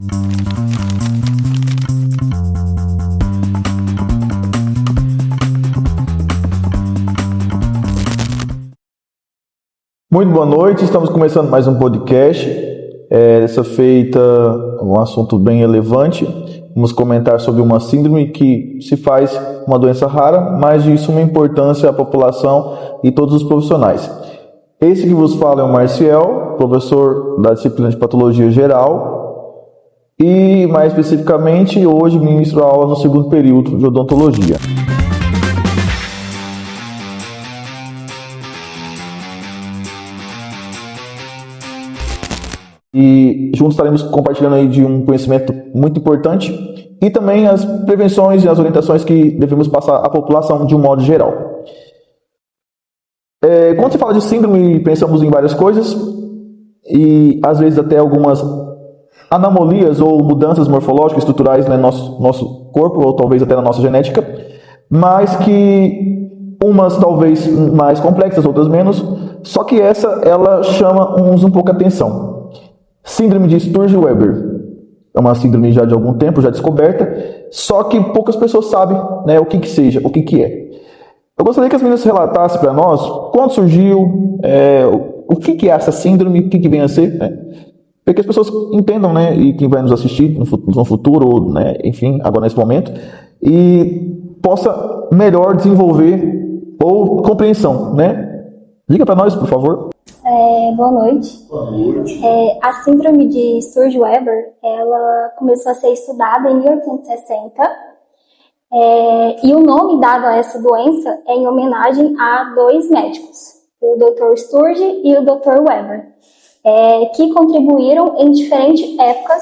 Muito boa noite, estamos começando mais um podcast. Dessa feita, um assunto bem relevante. Vamos comentar sobre uma síndrome que se faz uma doença rara, mas de suma importância à população e todos os profissionais. Esse que vos fala é o Marciel, professor da disciplina de Patologia Geral e, mais especificamente, hoje ministro a aula no segundo período de Odontologia. E juntos estaremos compartilhando aí de um conhecimento muito importante e também as prevenções e as orientações que devemos passar à população de um modo geral. Quando se fala de síndrome, pensamos em várias coisas e às vezes até algumas anomalias ou mudanças morfológicas, estruturais no nosso corpo ou talvez até na nossa genética, mas que umas talvez mais complexas, outras menos, só que ela chama um pouco a atenção. Síndrome de Sturge-Weber é uma síndrome já de algum tempo, já descoberta, só que poucas pessoas sabem, né, o que é. Eu gostaria que as meninas relatassem para nós quando surgiu, o que é essa síndrome, o que vem a ser, né, para que as pessoas entendam, né, e quem vai nos assistir no futuro, né, enfim, agora nesse momento, e possa melhor desenvolver ou compreensão, né? Diga para nós, por favor. Boa noite. Boa noite. A síndrome de Sturge-Weber, ela começou a ser estudada em 1860 e o nome dado a essa doença é em homenagem a dois médicos, o Dr. Sturge e o Dr. Weber, que contribuíram em diferentes épocas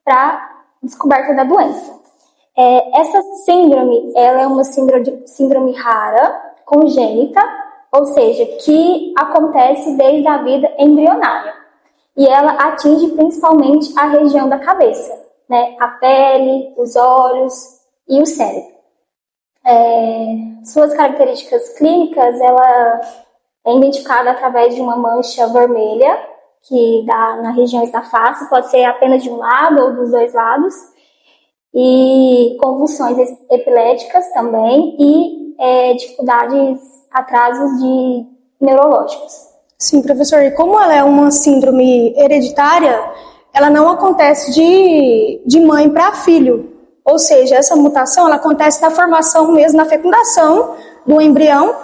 para a descoberta da doença. Essa síndrome, ela é uma síndrome rara, congênita, ou seja, que acontece desde a vida embrionária. E ela atinge principalmente a região da cabeça, né? A pele, os olhos e o cérebro. Suas características clínicas, ela é identificada através de uma mancha vermelha, que dá nas regiões da face, pode ser apenas de um lado ou dos dois lados, e convulsões epiléticas também, e dificuldades, atrasos neurológicos. Sim, professor, e como ela é uma síndrome hereditária, ela não acontece de mãe para filho. Ou seja, essa mutação ela acontece na formação mesmo, na fecundação do embrião.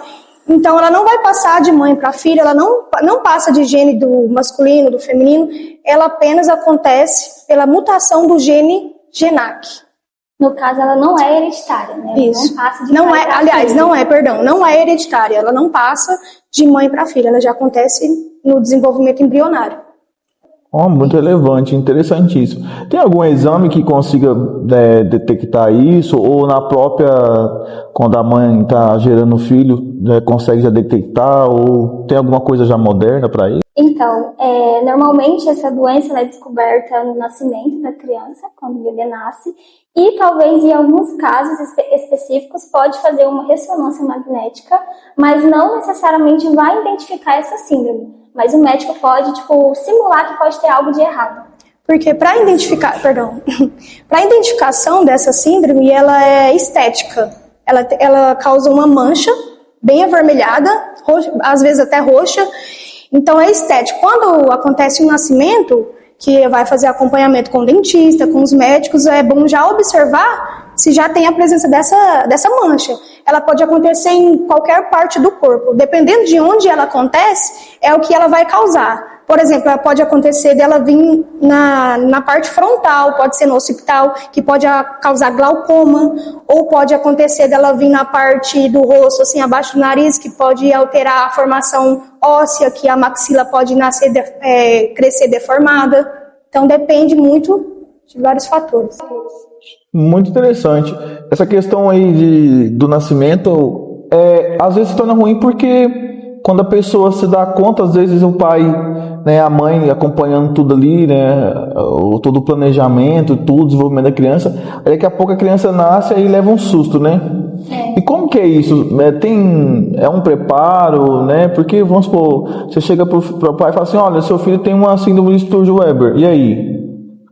Então, ela não vai passar de mãe para filho, ela não passa de gene do masculino, do feminino, ela apenas acontece pela mutação do gene GENAC. No caso, ela não é hereditária, né? Isso. Não passa de não pai é, pra aliás, filho. não é hereditária. Ela não passa de mãe para filha. Ela já acontece no desenvolvimento embrionário. Muito relevante, interessantíssimo. Tem algum exame que consiga detectar isso? Ou na própria, quando a mãe está gerando o filho, consegue já detectar? Ou tem alguma coisa já moderna para isso? Então, normalmente essa doença é descoberta no nascimento da criança, quando o bebê nasce, e talvez em alguns casos específicos pode fazer uma ressonância magnética, mas não necessariamente vai identificar essa síndrome. Mas o médico pode, simular que pode ter algo de errado. Porque para identificação dessa síndrome, ela é estética. Ela causa uma mancha bem avermelhada, roxa, às vezes até roxa. Então é estético. Quando acontece o nascimento, que vai fazer acompanhamento com o dentista, com os médicos, é bom já observar se já tem a presença dessa mancha. Ela pode acontecer em qualquer parte do corpo. Dependendo de onde ela acontece, é o que ela vai causar. Por exemplo, ela pode acontecer dela vir na parte frontal, pode ser no occipital, que pode causar glaucoma, ou pode acontecer dela vir na parte do rosto, assim, abaixo do nariz, que pode alterar a formação óssea, que a maxila pode crescer deformada. Então, depende muito de vários fatores. Muito interessante. Essa questão aí do nascimento, às vezes se torna ruim porque quando a pessoa se dá conta, às vezes o pai, né, a mãe acompanhando tudo ali, né, todo o planejamento, tudo, o desenvolvimento da criança, aí daqui a pouco a criança nasce e leva um susto, né? E como que é isso? É um preparo, né? Porque, vamos supor, você chega pro pai e fala assim, olha, seu filho tem uma síndrome de Sturge-Weber, e aí?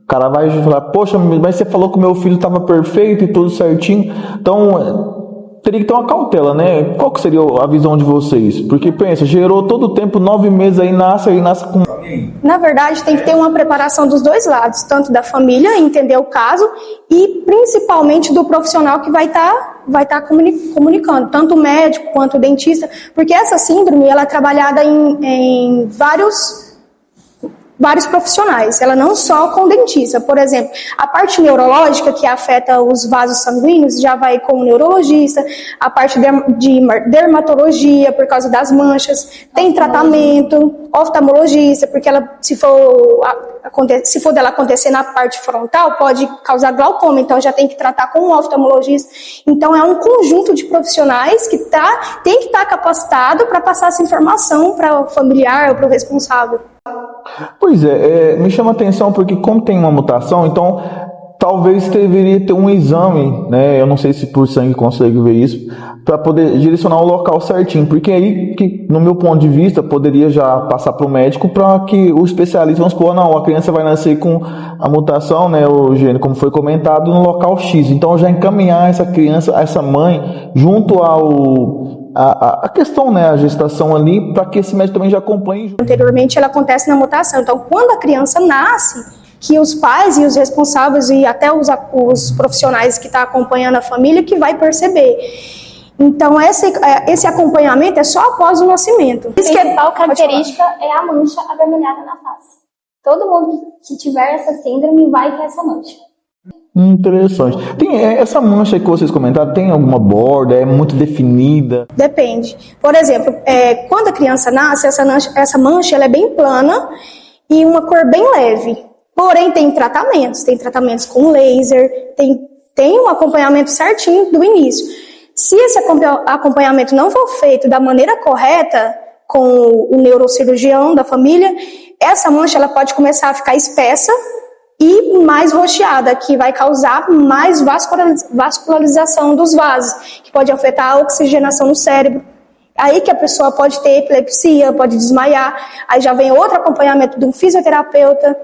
cara vai falar, poxa, mas você falou que o meu filho estava perfeito e tudo certinho. Então, teria que ter uma cautela, né? Qual que seria a visão de vocês? Porque, pensa, gerou todo o tempo, 9 meses aí nasce com... Na verdade, tem que ter uma preparação dos dois lados, tanto da família, entender o caso, e principalmente do profissional que vai estar comunicando, tanto o médico quanto o dentista, porque essa síndrome ela é trabalhada em vários profissionais, ela não só com dentista. Por exemplo, a parte neurológica, que afeta os vasos sanguíneos, já vai com o neurologista, a parte de dermatologia, por causa das manchas, tem tratamento, oftalmologista, porque ela, se for dela acontecer na parte frontal, pode causar glaucoma, então já tem que tratar com um oftalmologista. Então é um conjunto de profissionais que tem que estar capacitado para passar essa informação para o familiar ou para o responsável. Pois me chama a atenção porque como tem uma mutação, então talvez deveria ter um exame, né? Eu não sei se por sangue consegue ver isso, para poder direcionar o local certinho, porque aí, que, no meu ponto de vista, poderia já passar para o médico para que o especialista, vamos supor, não, a criança vai nascer com a mutação, né, o gene, como foi comentado, no local X, então já encaminhar essa criança, essa mãe, junto a questão, né, a gestação ali, para que esse médico também já acompanhe. Anteriormente, ela acontece na mutação. Então, quando a criança nasce, que os pais e os responsáveis e até os profissionais que estão acompanhando a família que vai perceber. Então, esse acompanhamento é só após o nascimento. A principal característica é a mancha avermelhada na face. Todo mundo que tiver essa síndrome vai ter essa mancha. Interessante. Tem essa mancha que vocês comentaram, tem alguma borda? É muito definida? Depende. Por exemplo, quando a criança nasce, essa mancha ela é bem plana e uma cor bem leve. Porém, tem tratamentos com laser, tem um acompanhamento certinho do início. Se esse acompanhamento não for feito da maneira correta com o neurocirurgião da família, essa mancha ela pode começar a ficar espessa e mais roxeada, que vai causar mais vascularização dos vasos, que pode afetar a oxigenação no cérebro. Aí que a pessoa pode ter epilepsia, pode desmaiar. Aí já vem outro acompanhamento de um fisioterapeuta,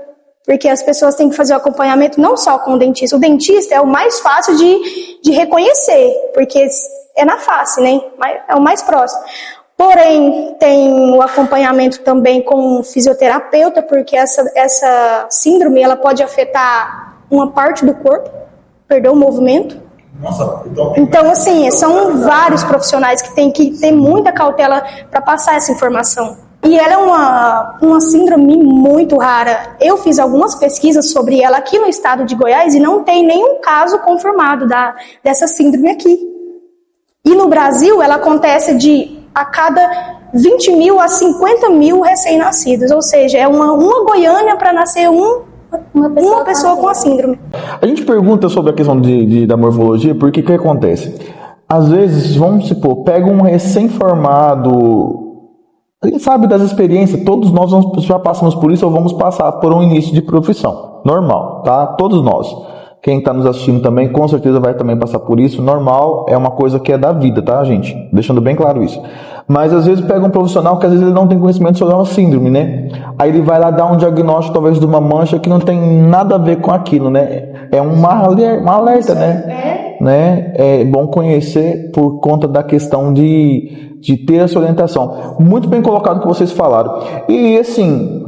porque as pessoas têm que fazer o acompanhamento não só com o dentista. O dentista é o mais fácil de reconhecer, porque é na face, né? É o mais próximo. Porém, tem o acompanhamento também com um fisioterapeuta, porque essa síndrome ela pode afetar uma parte do corpo, perder o movimento. Nossa, então, assim, são vários profissionais que têm que ter muita cautela para passar essa informação. E ela é uma síndrome muito rara. Eu fiz algumas pesquisas sobre ela aqui no estado de Goiás e não tem nenhum caso confirmado dessa síndrome aqui. E no Brasil, ela acontece a cada 20 mil a 50 mil recém-nascidos. Ou seja, é uma Goiânia para nascer uma pessoa com a síndrome. A gente pergunta sobre a questão da morfologia, porque o que acontece? Às vezes, vamos supor, pega um recém-formado, a gente sabe das experiências, todos nós já passamos por isso ou vamos passar por um início de profissão, normal, tá? Todos nós. Quem está nos assistindo também, com certeza vai também passar por isso. Normal é uma coisa que é da vida, tá, gente? Deixando bem claro isso. Mas às vezes pega um profissional que às vezes ele não tem conhecimento sobre uma síndrome, né? Aí ele vai lá dar um diagnóstico talvez de uma mancha que não tem nada a ver com aquilo, né? É uma alerta, né? É bom conhecer por conta da questão de ter essa orientação. Muito bem colocado o que vocês falaram. E assim...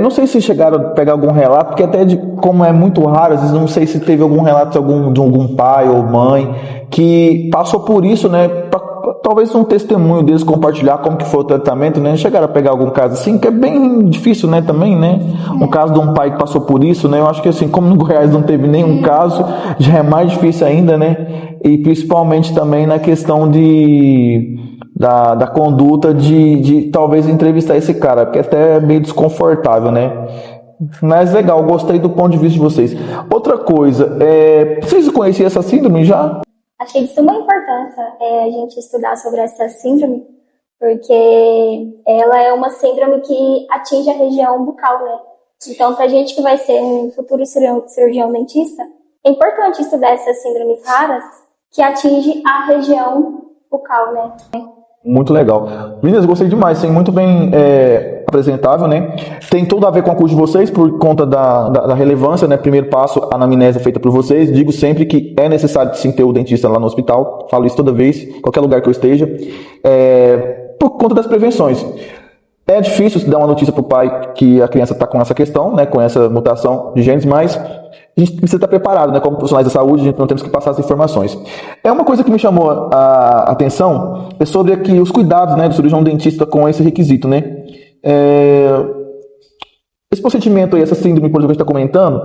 não sei se chegaram a pegar algum relato, porque até como é muito raro, às vezes não sei se teve algum relato de algum pai ou mãe que passou por isso, né? Talvez um testemunho deles compartilhar como que foi o tratamento, né? Chegaram a pegar algum caso assim, que é bem difícil, né? Também, né? Um caso de um pai que passou por isso, né? Eu acho que assim, como no Goiás não teve nenhum caso, já é mais difícil ainda, né? E principalmente também na questão da conduta de talvez entrevistar esse cara, porque até é meio desconfortável, né? Mas legal, gostei do ponto de vista de vocês. Outra coisa, vocês conheciam essa síndrome já? Achei de suma importância a gente estudar sobre essa síndrome, porque ela é uma síndrome que atinge a região bucal, né? Então, pra gente que vai ser um futuro cirurgião dentista, é importante estudar essas síndromes raras que atingem a região bucal, né? Muito legal. Meninas, gostei demais, sim, muito bem apresentável, né? Tem tudo a ver com o curso de vocês por conta da relevância, né? Primeiro passo, a anamnese é feita por vocês. Digo sempre que é necessário sim ter o dentista lá no hospital. Falo isso toda vez, qualquer lugar que eu esteja. Por conta das prevenções. É difícil dar uma notícia para o pai que a criança está com essa questão, né? Com essa mutação de genes, mas a gente precisa estar preparado, né? Como profissionais da saúde, a gente não temos que passar as informações. Uma coisa que me chamou a atenção é sobre aqui os cuidados, né, do cirurgião dentista com esse requisito, né? Esse procedimento aí, essa síndrome, por exemplo, que a gente está comentando,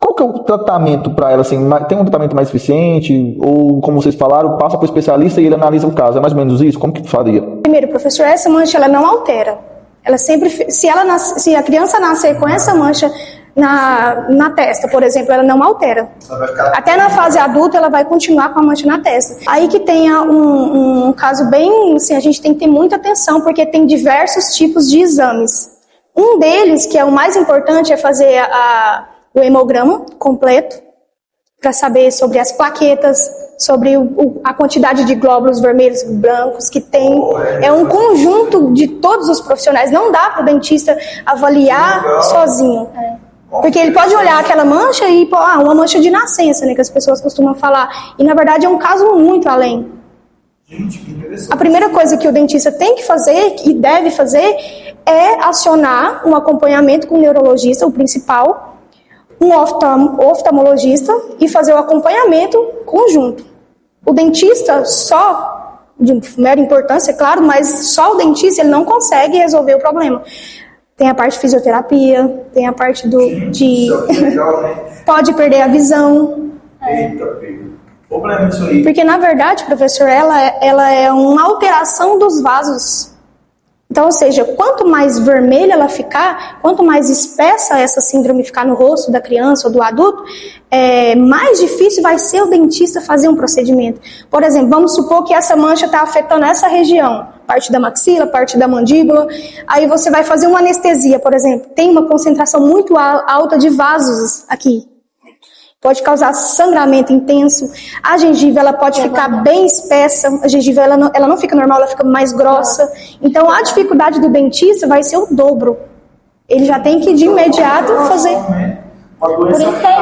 qual que é o tratamento para ela? Assim, tem um tratamento mais eficiente? Ou, como vocês falaram, passa para o especialista e ele analisa o caso? É mais ou menos isso? Como que faria? Primeiro, professor, essa mancha ela não altera. Ela sempre, se a criança nascer com essa mancha na testa, por exemplo, ela não altera. Até na fase adulta, ela vai continuar com a mancha na testa. Aí que tenha um caso bem, assim, a gente tem que ter muita atenção, porque tem diversos tipos de exames. Um deles, que é o mais importante, é fazer o hemograma completo, para saber sobre as plaquetas, sobre a quantidade de glóbulos vermelhos e brancos que tem. É um conjunto de todos os profissionais. Não dá para o dentista avaliar sozinho. Porque ele pode olhar aquela mancha e, uma mancha de nascença, né, que as pessoas costumam falar. E, na verdade, é um caso muito além. A primeira coisa que o dentista tem que fazer, e deve fazer, é acionar um acompanhamento com o neurologista, o principal, um oftalmologista, e fazer o acompanhamento conjunto. O dentista só, de mera importância, é claro, mas só o dentista ele não consegue resolver o problema. Tem a parte de fisioterapia, tem a parte pode perder a visão. Problema isso aí. Porque, na verdade, professor, ela é uma alteração dos vasos. Então, ou seja, quanto mais vermelha ela ficar, quanto mais espessa essa síndrome ficar no rosto da criança ou do adulto, mais difícil vai ser o dentista fazer um procedimento. Por exemplo, vamos supor que essa mancha está afetando essa região, parte da maxila, parte da mandíbula. Aí você vai fazer uma anestesia, por exemplo. Tem uma concentração muito alta de vasos aqui. Pode causar sangramento intenso. A gengiva ela pode ficar bem espessa. A gengiva ela não fica normal, ela fica mais grossa. Então a dificuldade do dentista vai ser o dobro. Ele já tem que de imediato fazer. Por isso que é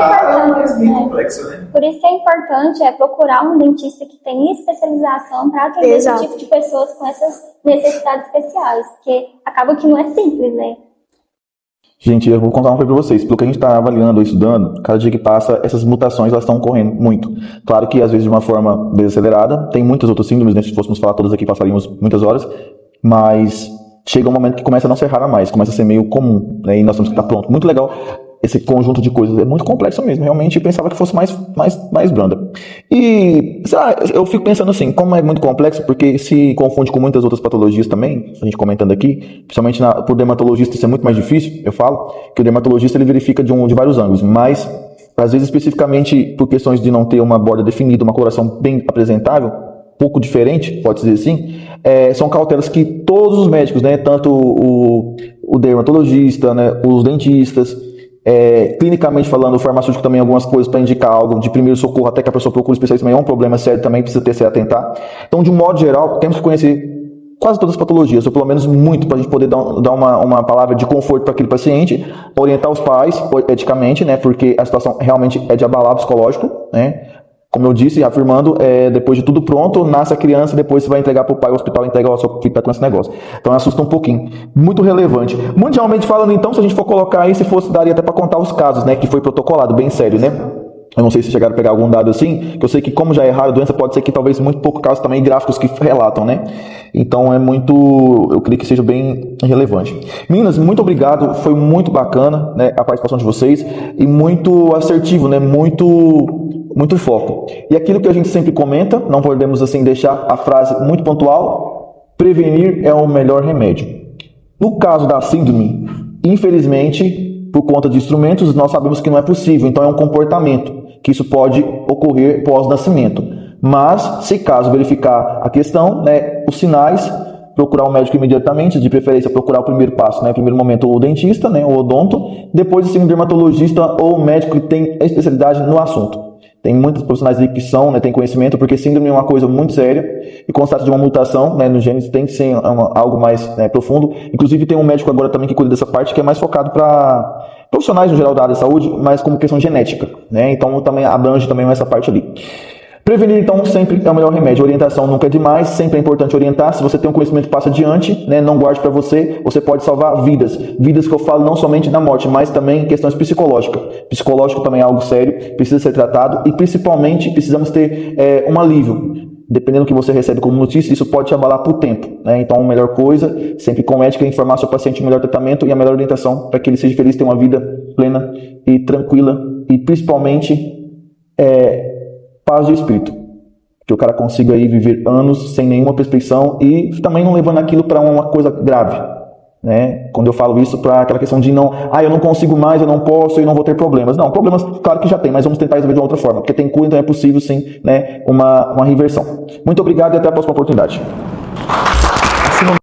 importante. Por isso que é importante procurar um dentista que tenha especialização para atender esse tipo de pessoas com essas necessidades especiais, porque acaba que não é simples, né? Gente, eu vou contar uma coisa para vocês. Pelo que a gente está avaliando ou estudando, cada dia que passa, essas mutações elas estão ocorrendo muito. Claro que, às vezes, de uma forma desacelerada. Tem muitas outras síndromes, né? Se fôssemos falar todas aqui, passaríamos muitas horas. Mas chega um momento que começa a não ser rara mais, começa a ser meio comum, né? E nós temos que estar pronto. Muito legal esse conjunto de coisas. É muito complexo mesmo. Realmente, eu pensava que fosse mais branda. E eu fico pensando assim, como é muito complexo, porque se confunde com muitas outras patologias também, a gente comentando aqui, principalmente por dermatologista isso é muito mais difícil, eu falo, que o dermatologista ele verifica de vários ângulos, mas às vezes especificamente por questões de não ter uma borda definida, uma coloração bem apresentável, pouco diferente, pode dizer assim, são cautelas que todos os médicos, né, tanto o dermatologista, né, os dentistas, clinicamente falando, o farmacêutico também algumas coisas para indicar algo de primeiro socorro até que a pessoa procure especialista também é um problema sério também, precisa ter se atentar. Então, de um modo geral, temos que conhecer quase todas as patologias, ou pelo menos muito, para a gente poder dar uma palavra de conforto para aquele paciente, orientar os pais eticamente, né, porque a situação realmente é de abalar psicológico, né. Como eu disse, afirmando, depois de tudo pronto, nasce a criança, depois você vai entregar para o pai, o hospital entrega o seu filho com esse negócio. Então assusta um pouquinho. Muito relevante. Mundialmente falando, então, se a gente for colocar aí, se fosse, daria até para contar os casos, né, que foi protocolado, bem sério, né? Eu não sei se chegaram a pegar algum dado assim, que eu sei que como já é raro a doença, pode ser que talvez muito pouco caso também gráficos que relatam, né? Então eu creio que seja bem relevante. Meninas, muito obrigado, foi muito bacana, né, a participação de vocês e muito assertivo, né, muito foco. E aquilo que a gente sempre comenta, não podemos assim deixar a frase muito pontual, prevenir é o melhor remédio. No caso da síndrome, infelizmente, por conta de instrumentos, nós sabemos que não é possível, então é um comportamento, que isso pode ocorrer pós-nascimento. Mas, se caso verificar a questão, né, os sinais, procurar o médico imediatamente, de preferência procurar o primeiro passo, né, primeiro momento o dentista, né, o odonto, depois assim, um dermatologista ou um médico que tem especialidade no assunto. Tem muitos profissionais aí que são, né, tem conhecimento, porque síndrome é uma coisa muito séria e constata de uma mutação, né, no genes, tem que ser algo mais, né, profundo. Inclusive tem um médico agora também que cuida dessa parte, que é mais focado para profissionais no geral da área da saúde, mas como questão genética, né, então também abrange também essa parte ali. Prevenir, então, sempre é o melhor remédio. Orientação nunca é demais, sempre é importante orientar. Se você tem um conhecimento, passa adiante, né? Não guarde para você, você pode salvar vidas. Vidas que eu falo não somente da morte, mas também questões psicológicas. Psicológico também é algo sério, precisa ser tratado e principalmente precisamos ter um alívio. Dependendo do que você recebe como notícia, isso pode te abalar por tempo, né? Então, a melhor coisa, sempre com o médico, é informar seu paciente o melhor tratamento e a melhor orientação para que ele seja feliz, tenha uma vida plena e tranquila e principalmente paz de espírito, que o cara consiga aí viver anos sem nenhuma prescrição e também não levando aquilo para uma coisa grave, né? Quando eu falo isso, para aquela questão de não, eu não consigo mais, eu não posso e não vou ter problemas. Não, problemas claro que já tem, mas vamos tentar resolver de uma outra forma, porque tem cura, então é possível sim, né, uma reversão. Muito obrigado e até a próxima oportunidade.